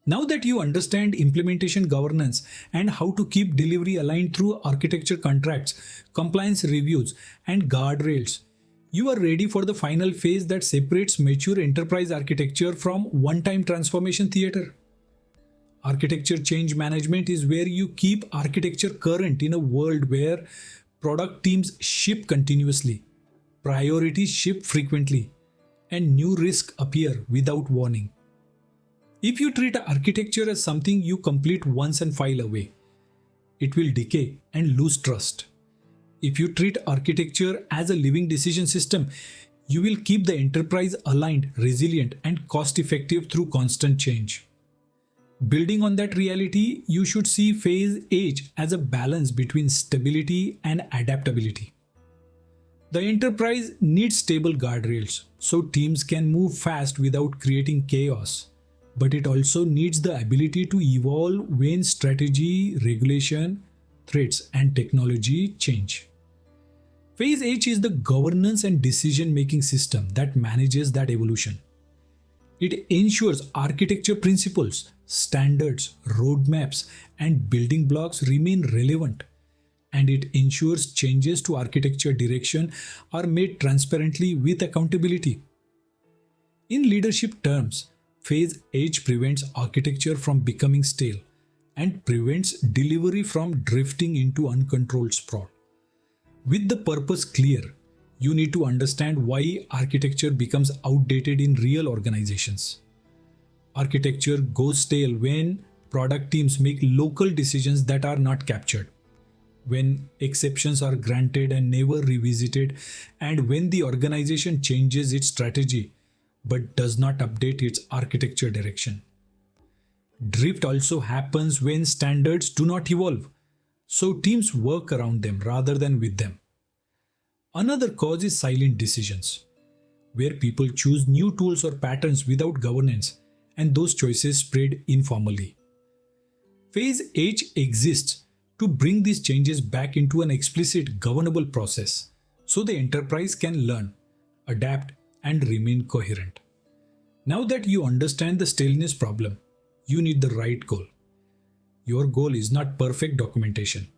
Now that you understand implementation governance and how to keep delivery aligned through architecture contracts, compliance reviews, and guardrails, you are ready for the final phase that separates mature enterprise architecture from one-time transformation theater. Architecture change management is where you keep architecture current in a world where product teams ship continuously, priorities shift frequently, and new risks appear without warning. If you treat architecture as something you complete once and file away, it will decay and lose trust. If you treat architecture as a living decision system, you will keep the enterprise aligned, resilient, and cost effective through constant change. Building on that reality, you should see phase H as a balance between stability and adaptability. The enterprise needs stable guardrails so teams can move fast without creating chaos. But it also needs the ability to evolve when strategy, regulation, threats, and technology change. Phase H is the governance and decision making system that manages that evolution. It ensures architecture principles, standards, roadmaps, and building blocks remain relevant. And it ensures changes to architecture direction are made transparently with accountability. In leadership terms, Phase H prevents architecture from becoming stale and prevents delivery from drifting into uncontrolled sprawl. With the purpose clear, you need to understand why architecture becomes outdated in real organizations. Architecture goes stale when product teams make local decisions that are not captured, when exceptions are granted and never revisited, and when the organization changes its strategy but does not update its architecture direction. Drift also happens when standards do not evolve, so teams work around them rather than with them. Another cause is silent decisions, where people choose new tools or patterns without governance, and those choices spread informally. Phase H exists to bring these changes back into an explicit, governable process so the enterprise can learn, adapt, and remain coherent. Now that you understand the staleness problem, you need the right goal. Your goal is not perfect documentation.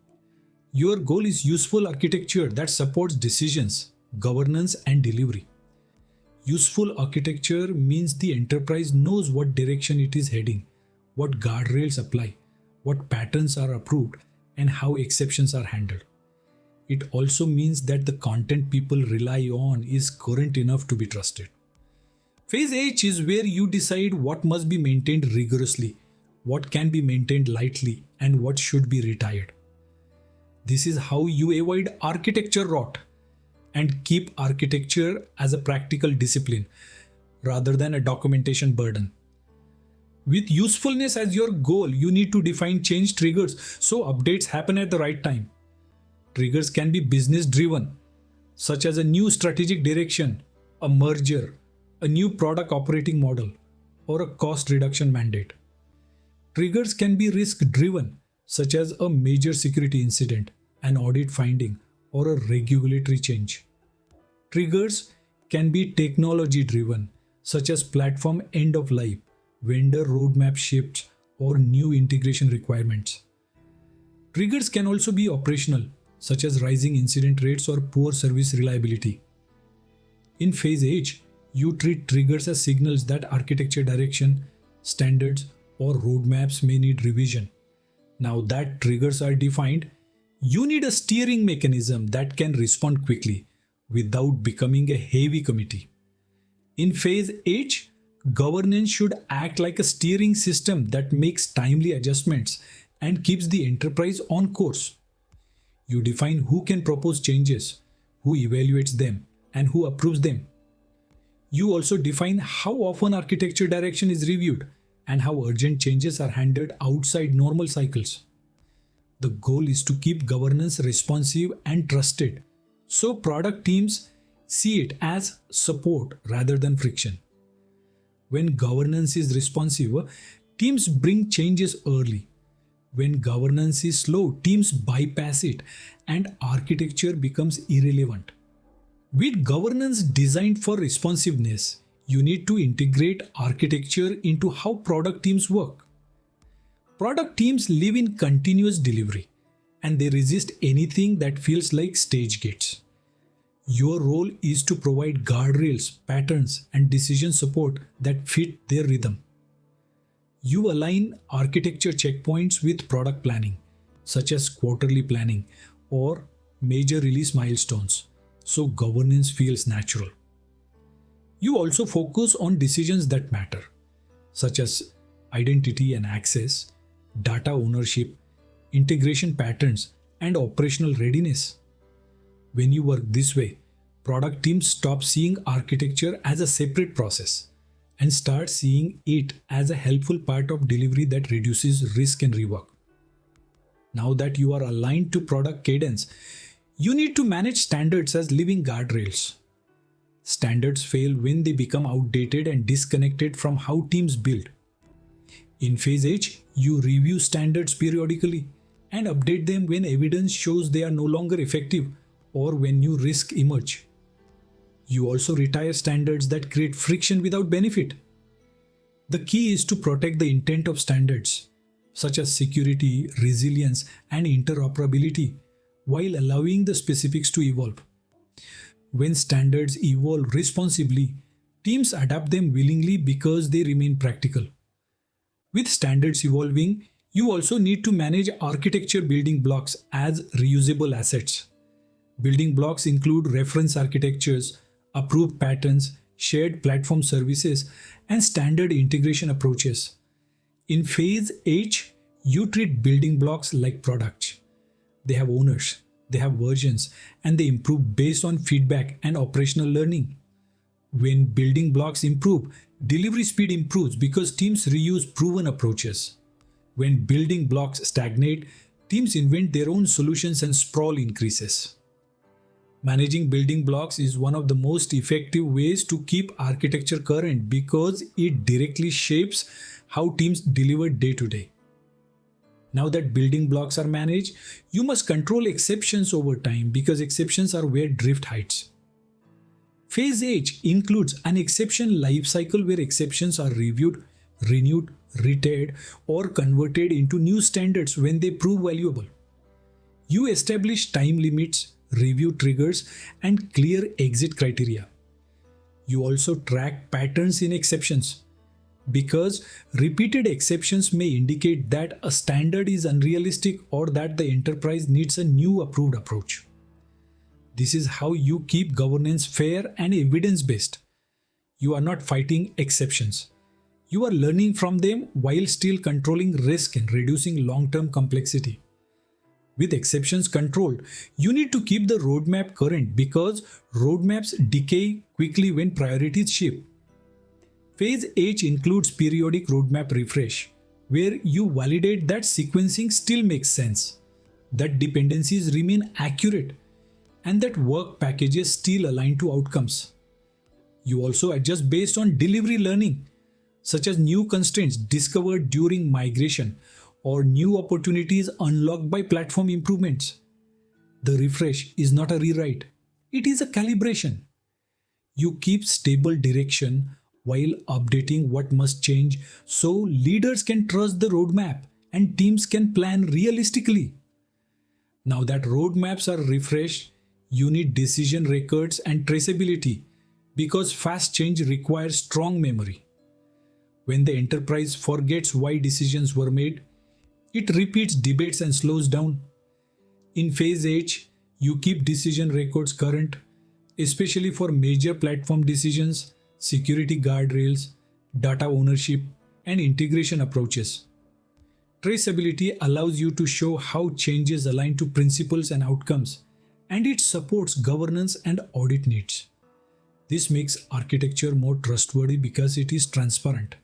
Your goal is useful architecture that supports decisions, governance, and delivery. Useful architecture means the enterprise knows what direction it is heading, what guardrails apply, what patterns are approved, and how exceptions are handled. It also means that the content people rely on is current enough to be trusted. Phase H is where you decide what must be maintained rigorously, what can be maintained lightly, and what should be retired. This is how you avoid architecture rot and keep architecture as a practical discipline rather than a documentation burden. With usefulness as your goal, you need to define change triggers so updates happen at the right time. Triggers can be business driven, such as a new strategic direction, a merger, a new product operating model, or a cost reduction mandate. Triggers can be risk driven, such as a major security incident, an audit finding, or a regulatory change. Triggers can be technology driven, such as platform end of life, vendor roadmap shifts, or new integration requirements. Triggers can also be operational, such as rising incident rates or poor service reliability. In Phase H, you treat triggers as signals that architecture direction, standards, or roadmaps may need revision. Now that triggers are defined, you need a steering mechanism that can respond quickly without becoming a heavy committee. In Phase H, governance should act like a steering system that makes timely adjustments and keeps the enterprise on course. You define who can propose changes, who evaluates them, and who approves them. You also define how often architecture direction is reviewed and how urgent changes are handled outside normal cycles. The goal is to keep governance responsive and trusted, so product teams see it as support rather than friction. When governance is responsive, teams bring changes early. When governance is slow, teams bypass it and architecture becomes irrelevant. With governance designed for responsiveness, you need to integrate architecture into how product teams work. Product teams live in continuous delivery and they resist anything that feels like stage gates. Your role is to provide guardrails, patterns, and decision support that fit their rhythm. You align architecture checkpoints with product planning, such as quarterly planning or major release milestones, so governance feels natural. You also focus on decisions that matter, such as identity and access, data ownership, integration patterns, and operational readiness. When you work this way, product teams stop seeing architecture as a separate process and start seeing it as a helpful part of delivery that reduces risk and rework. Now that you are aligned to product cadence, you need to manage standards as living guardrails. Standards fail when they become outdated and disconnected from how teams build. In phase H, you review standards periodically and update them when evidence shows they are no longer effective or when new risks emerge. You also retire standards that create friction without benefit. The key is to protect the intent of standards, such as security, resilience, and interoperability, while allowing the specifics to evolve. When standards evolve responsibly, teams adapt them willingly because they remain practical. With standards evolving, you also need to manage architecture building blocks as reusable assets. Building blocks include reference architectures, approved patterns, shared platform services, and standard integration approaches. In phase H, you treat building blocks like products. They have owners, they have versions, and they improve based on feedback and operational learning. When building blocks improve, delivery speed improves because teams reuse proven approaches. When building blocks stagnate, teams invent their own solutions and sprawl increases. Managing building blocks is one of the most effective ways to keep architecture current because it directly shapes how teams deliver day to day. Now that building blocks are managed, you must control exceptions over time because exceptions are where drift hides. Phase H includes an exception lifecycle where exceptions are reviewed, renewed, retired, or converted into new standards when they prove valuable. You establish time limits, review triggers, and clear exit criteria. You also track patterns in exceptions because repeated exceptions may indicate that a standard is unrealistic or that the enterprise needs a new approved approach. This is how you keep governance fair and evidence-based. You are not fighting exceptions. You are learning from them while still controlling risk and reducing long-term complexity. With exceptions controlled, you need to keep the roadmap current because roadmaps decay quickly when priorities shift. Phase H includes periodic roadmap refresh, where you validate that sequencing still makes sense, that dependencies remain accurate, and that work packages still align to outcomes. You also adjust based on delivery learning, such as new constraints discovered during migration or new opportunities unlocked by platform improvements. The refresh is not a rewrite, it is a calibration. You keep stable direction while updating what must change so leaders can trust the roadmap and teams can plan realistically. Now that roadmaps are refreshed, you need decision records and traceability because fast change requires strong memory. When the enterprise forgets why decisions were made, it repeats debates and slows down. In phase H, you keep decision records current, especially for major platform decisions, security guardrails, data ownership, and integration approaches. Traceability allows you to show how changes align to principles and outcomes, and it supports governance and audit needs. This makes architecture more trustworthy because it is transparent,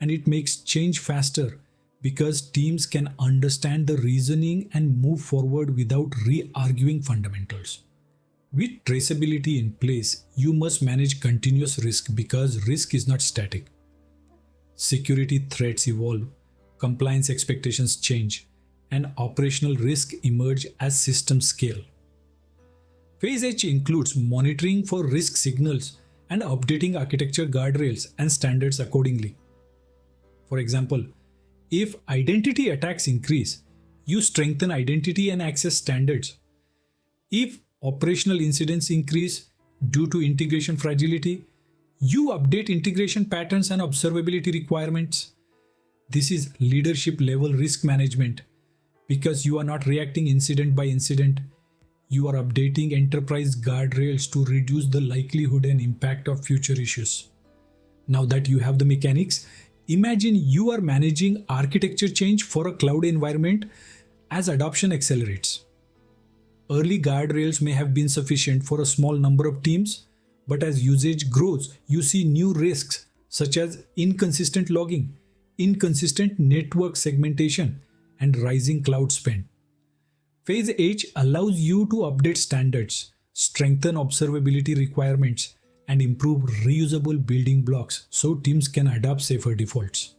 and it makes change faster because teams can understand the reasoning and move forward without re-arguing fundamentals. With traceability in place, you must manage continuous risk because risk is not static. Security threats evolve, compliance expectations change, and operational risk emerge as systems scale. Phase H includes monitoring for risk signals and updating architecture guardrails and standards accordingly. For example, If identity attacks increase, you strengthen identity and access standards. If operational incidents increase due to integration fragility, you update integration patterns and observability requirements. This is leadership level risk management because you are not reacting incident by incident. You are updating enterprise guardrails to reduce the likelihood and impact of future issues. Now that you have the mechanics, imagine you are managing architecture change for a cloud environment as adoption accelerates. Early guardrails may have been sufficient for a small number of teams, but as usage grows, you see new risks such as inconsistent logging, inconsistent network segmentation, and rising cloud spend. Phase H allows you to update standards, strengthen observability requirements, and improve reusable building blocks so teams can adopt safer defaults.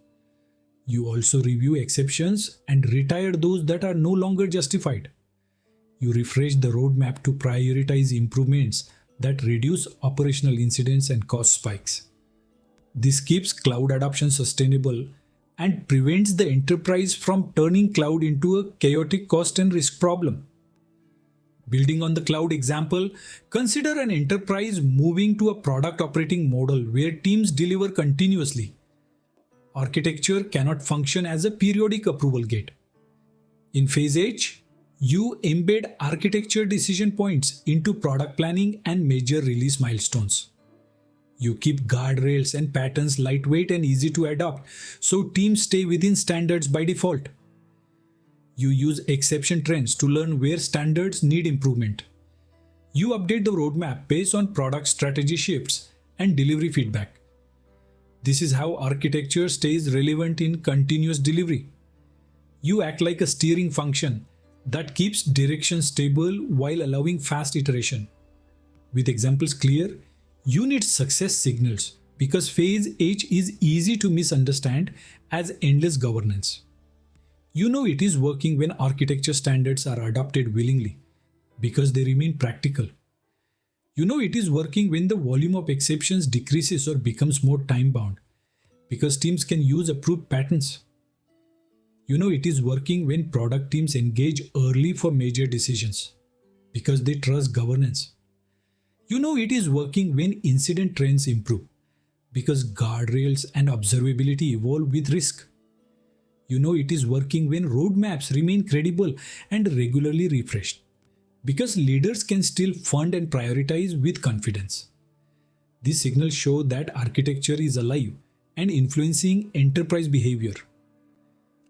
You also review exceptions and retire those that are no longer justified. You refresh the roadmap to prioritize improvements that reduce operational incidents and cost spikes. This keeps cloud adoption sustainable and prevents the enterprise from turning cloud into a chaotic cost and risk problem. Building on the cloud example, consider an enterprise moving to a product operating model where teams deliver continuously. Architecture cannot function as a periodic approval gate. In Phase H, you embed architecture decision points into product planning and major release milestones. You keep guardrails and patterns lightweight and easy to adopt, so teams stay within standards by default. You use exception trends to learn where standards need improvement. You update the roadmap based on product strategy shifts and delivery feedback. This is how architecture stays relevant in continuous delivery. You act like a steering function that keeps direction stable while allowing fast iteration. With examples clear, you need success signals because Phase H is easy to misunderstand as endless governance. You know it is working when architecture standards are adopted willingly because they remain practical. You know it is working when the volume of exceptions decreases or becomes more time-bound because teams can use approved patterns. You know it is working when product teams engage early for major decisions because they trust governance. You know it is working when incident trends improve because guardrails and observability evolve with risk. You know it is working when roadmaps remain credible and regularly refreshed because leaders can still fund and prioritize with confidence. These signals show that architecture is alive and influencing enterprise behavior.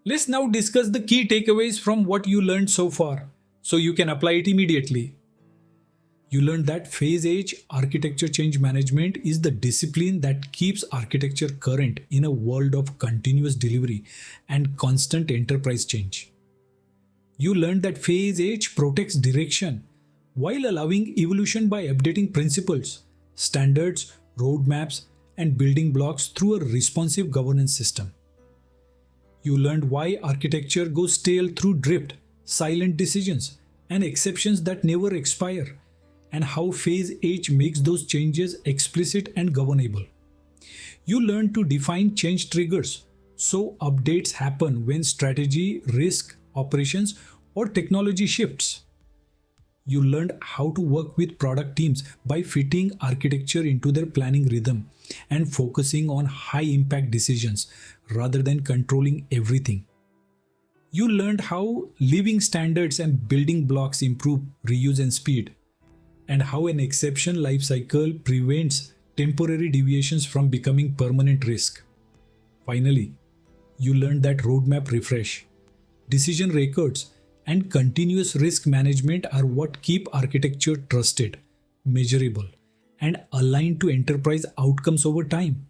Let's now discuss the key takeaways from what you learned so far so you can apply it immediately. You learned that Phase H architecture change management is the discipline that keeps architecture current in a world of continuous delivery and constant enterprise change. You learned that Phase H protects direction while allowing evolution by updating principles, standards, roadmaps, and building blocks through a responsive governance system. You learned why architecture goes stale through drift, silent decisions, and exceptions that never expire, and how Phase H makes those changes explicit and governable. You learn to define change triggers, so updates happen when strategy, risk, operations, or technology shifts. You learned how to work with product teams by fitting architecture into their planning rhythm and focusing on high-impact decisions rather than controlling everything. You learned how living standards and building blocks improve reuse and speed, and how an exception lifecycle prevents temporary deviations from becoming permanent risk. Finally, you learned that roadmap refresh, decision records, and continuous risk management are what keep architecture trusted, measurable, and aligned to enterprise outcomes over time.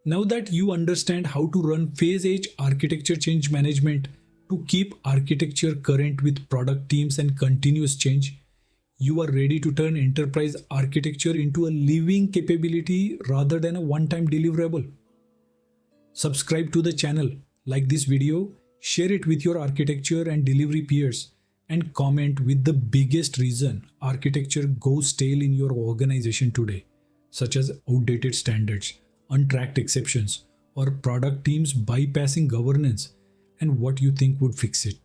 Now that you understand how to run Phase H architecture change management to keep architecture current with product teams and continuous change, you are ready to turn enterprise architecture into a living capability rather than a one-time deliverable. Subscribe to the channel, like this video, share it with your architecture and delivery peers, and comment with the biggest reason architecture goes stale in your organization today, such as outdated standards, untracked exceptions, or product teams bypassing governance, and what you think would fix it?